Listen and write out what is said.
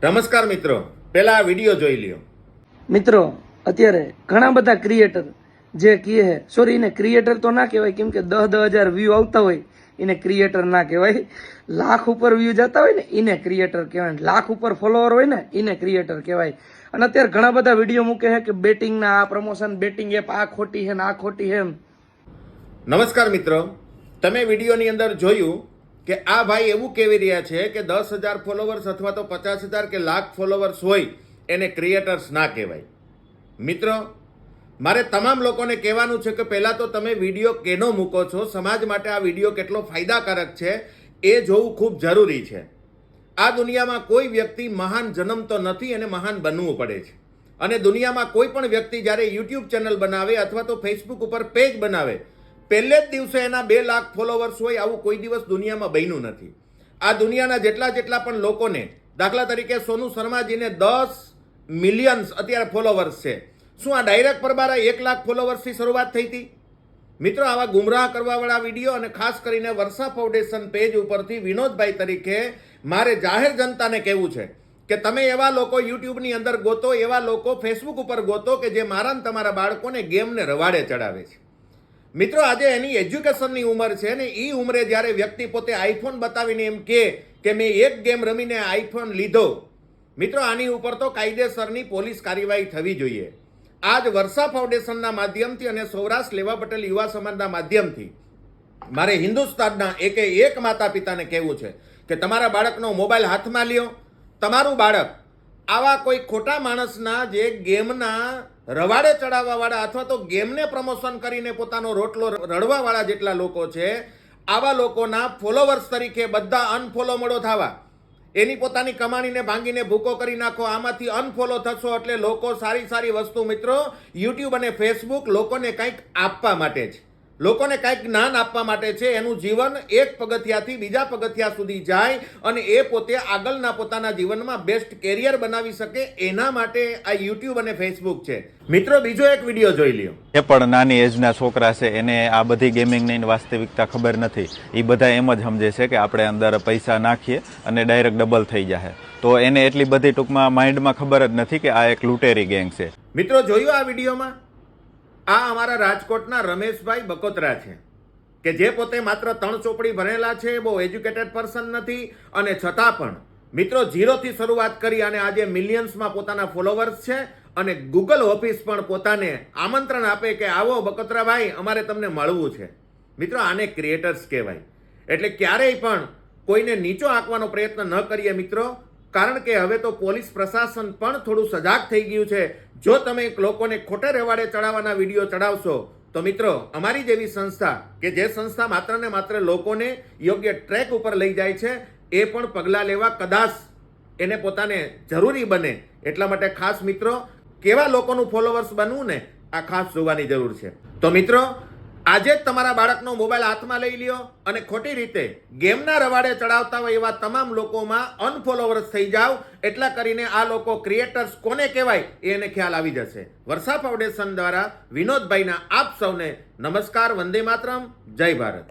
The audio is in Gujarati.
નમસ્કાર મિત્રો, પહેલા આ વિડીયો જોઈ લ્યો. મિત્રો અત્યારે ઘણા બધા ક્રિએટર જે કહે છે, સોરી એને ક્રિએટર તો ના કહેવાય, કેમ કે 10,000 વ્યૂ આવતા હોય એને ક્રિએટર ના કહેવાય. લાખ ઉપર વ્યૂ જતા હોય ને એને ક્રિએટર કહેવાય, લાખ ઉપર ફોલોવર હોય ને એને ક્રિએટર કહેવાય. અને અત્યારે ઘણા બધા વિડીયો મૂકે છે કે બેટિંગના આ પ્રમોશન, બેટિંગ એપ આ ખોટી છે ને આ ખોટી છે એમ. નમસ્કાર મિત્રો, તમે વિડીયોની અંદર જોયું કે આ ભાઈ એવું કહેવી રહ્યા છે કે 10,000 ફોલોવર્સ અથવા તો 50,000 કે લાખ ફોલોવર્સ હોય એને ક્રિએટર્સ ના કહેવાય. મિત્રો, મારે તમામ લોકોને કહેવાનું છે કે પહેલાં તો તમે વિડીયો કેનો મૂકો છો, સમાજ માટે આ વિડીયો કેટલો ફાયદાકારક છે એ જોવું ખૂબ જરૂરી છે. આ દુનિયામાં કોઈ વ્યક્તિ મહાન જન્મતો નથી, એને મહાન બનવું પડે છે. અને દુનિયામાં કોઈ પણ વ્યક્તિ જ્યારે યુટ્યુબ ચેનલ બનાવે અથવા તો ફેસબુક ઉપર પેજ બનાવે, પહેલે જ દિવસે એના 2 લાખ ફોલોવર્સ હોય, આવું કોઈ દિવસ દુનિયામાં બન્યું નથી. આ દુનિયાના જેટલા પણ લોકોને, દાખલા તરીકે સોનુ શર્માજીને 10 મિલિયન્સ અત્યારે ફોલોવર્સ છે. શું આ ડાયરેક્ટ પરબારા 1 લાખ ફોલોવર્સથી શરૂઆત થઈ હતી? મિત્રો, આવા ગુમરાહ કરવાવાળા વિડીયો અને ખાસ કરીને વર્ષા ફાઉન્ડેશન પેજ ઉપરથી વિનોદભાઈ તરીકે મારે જાહેર જનતાને કહેવું છે કે તમે એવા લોકો યુટ્યુબની અંદર ગોતો, એવા લોકો ફેસબુક ઉપર ગોતો કે જે મારા ને તમારા બાળકોને ગેમને રવાડે ચડાવે છે. મિત્રો, આજે એની એજ્યુકેશનની ઉંમર છે ને એ ઉંમરે જ્યારે વ્યક્તિ પોતે આઈફોન બતાવીને એમ કે મેં એક ગેમ રમીને આઈફોન લીધો, મિત્રો આની ઉપર તો કાયદેસરની પોલીસ કાર્યવાહી થવી જોઈએ. આજ વર્ષા ફાઉન્ડેશનના માધ્યમથી અને સૌરાષ્ટ્ર લેવા પટેલ યુવા સમાજના માધ્યમથી મારે હિન્દુસ્તાનના એક માતા પિતાને કહેવું છે કે તમારા બાળકનો મોબાઈલ હાથમાં લ્યો. તમારું બાળક આવા કોઈ ખોટા માણસના જે ગેમના રવાડે ચડાવવાવાળા અથવા તો ગેમને પ્રમોશન કરીને પોતાનો રોટલો રડવાવાળા જેટલા લોકો છે, આવા લોકોના ફોલોવર્સ તરીકે બધા અનફોલો મળો થવા. એની પોતાની કમાણીને ભાંગીને ભૂકો કરી નાખો. આમાંથી અનફોલો થશો એટલે લોકો સારી વસ્તુ, મિત્રો યુટ્યુબ અને ફેસબુક લોકોને કંઈક આપવા માટે છે, લોકોને કંઈક જ્ઞાન આપવા માટે છે. એનું જીવન એક પગથિયાથી બીજા પગથિયા સુધી જાય અને એ પોતે આગળના પોતાના જીવનમાં બેસ્ટ કેરિયર બનાવી શકે, એના માટે આ યુટ્યુબ અને ફેસબુક છે. મિત્રો, બીજો એક વિડીયો જોઈ લ્યો. એ પણ નાની એજના છોકરા છે, એને આ બધી ગેમિંગની વાસ્તવિકતા ખબર નથી. એ બધા એમ જ સમજે છે કે આપણે અંદર પૈસા નાખીએ અને ડાયરેક્ટ ડબલ થઈ જાય. તો એને એટલી બધી ટૂંકમાં માઇન્ડમાં ખબર જ નથી કે આ એક લૂંટેરી ગેંગ છે. મિત્રો, જોયું આ વિડીયોમાં? આ અમારા રાજકોટના રમેશભાઈ બકોત્રા છે કે જે પોતે માત્ર 3 ચોપડી ભણેલા છે, બહુ એજ્યુકેટેડ પર્સન નથી, અને છતાં પણ મિત્રો 0થી શરૂઆત કરી અને આજે મિલિયન્સમાં પોતાના ફોલોવર્સ છે. અને ગૂગલ ઓફિસ પણ પોતાને આમંત્રણ આપે કે આવો બકોત્રાભાઈ, અમારે તમને મળવું છે. મિત્રો, આને ક્રિએટર્સ કહેવાય. એટલે ક્યારેય પણ કોઈને નીચો આંકવાનો પ્રયત્ન ન કરીએ મિત્રો, કારણ કે હવે તો પોલીસ પ્રશાસન પણ થોડું સજાગ થઈ ગયું છે. જો તમે લોકોને ખોટે રેવાડે ચડાવવાના વિડીયો ચડાવશો તો મિત્રો, અમારી જેવી સંસ્થા કે જે સંસ્થા માત્ર ને માત્ર લોકોને યોગ્ય ટ્રેક ઉપર લઈ જાય છે, એ પણ પગલાં લેવા કદાચ એને પોતાને જરૂરી બને. એટલા માટે ખાસ મિત્રો, કેવા લોકોનું ફોલોવર્સ બનવું ને આ ખાસ જોવાની જરૂર છે. તો મિત્રો, આજે જ તમારા બાળકનો મોબાઈલ હાથમાં લઈ લ્યો અને ખોટી રીતે ગેમના રવાડે ચડાવતા હોય એવા તમામ લોકોમાં અનફોલોવર્સ થઈ જાઓ. એટલા કરીને આ લોકો ક્રિએટર્સ કોને કહેવાય એને ખ્યાલ આવી જશે. વર્ષા ફાઉન્ડેશન દ્વારા વિનોદભાઈના આપ સૌને નમસ્કાર, વંદે માતરમ, જય ભારત.